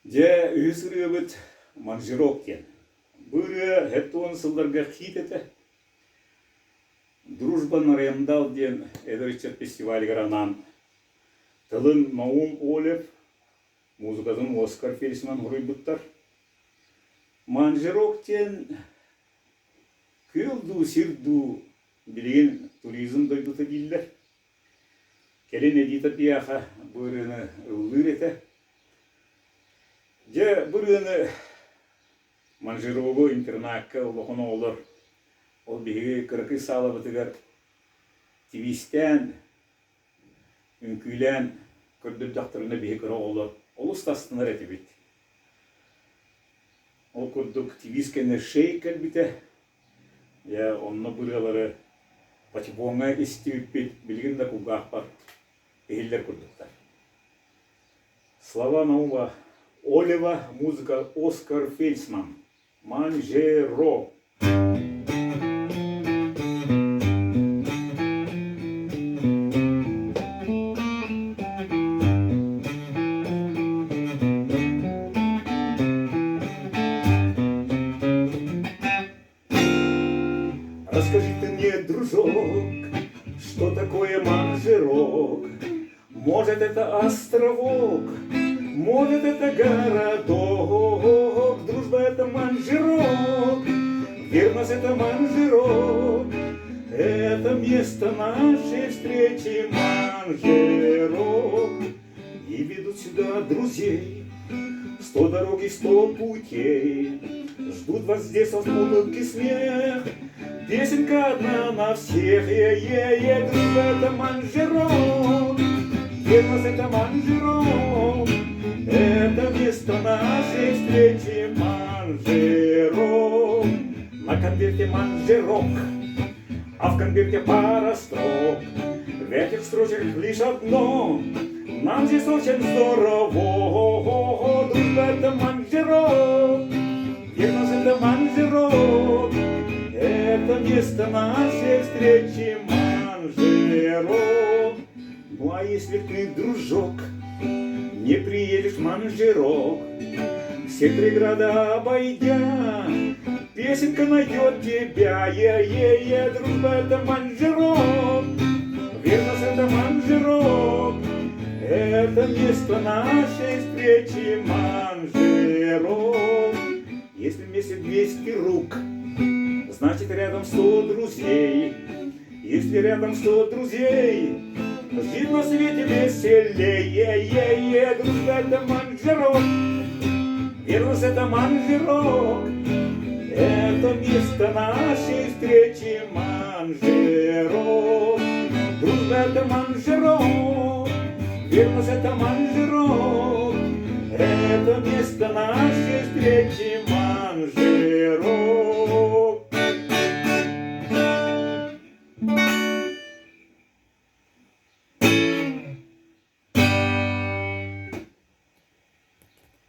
Же үйсүрүбүт манжирок кен. Быры хеттуон сылдарга хитете. Дружба на Рендал ден эдеричет фестиваль гаранан. Тылын Наум Олев, музыкадан Оскар Фельсман хуруйбуттар. Манжирок тен кылду сирду билген туризм дойдута диллер. Келен эдита пияха бырыны ылырете. Же бұрыны манжирогу интернакка улоқын олар. Ол бігі кырқы салы бұтығар тивистен, үнкүйлен көрдір дақтырына бігі кыры олар. Ол ұстастынар әті біт. Ол көрдік тивискені шей кәлбіті. Я онны бұрылары патипонға істеуіп біт, білгенді күлгақ бар. Эхиллер көрдіктар. Слова Наума Олева, музыка Оскар Фельсман. Манжеро. Расскажи ты мне, дружок, что такое манжерок? Может, это островок? Может, это городок, дружба это манжирок, верность это манжирок, это место нашей встречи манжирок. И ведут сюда друзей, 100 дорог и 100 путей, ждут вас здесь улыбки, смех, песенка одна на всех, дружба это манжирок, верность это манжирок. Это место нашей встречи манжерок. На конверте манжерок, а в конверте пара строк. В этих строчках лишь одно: нам здесь очень здорово. Дружба это манжерок, верность это манжерок. Это место нашей встречи манжерок. Ну а если ты, дружок, не приедешь в манжирок, все преграды обойдя, песенка найдет тебя. Дружба это манжирок, верность это манжирок. Это место нашей встречи манжирок. Если вместе 200 рук, значит рядом 100 друзей. Если рядом 100 друзей, жить на свете веселее. Дружба это манжирок, верность это манжирок. Это место нашей встречи манжирок. Дружба это манжирок, верность это манжирок. Это место нашей встречи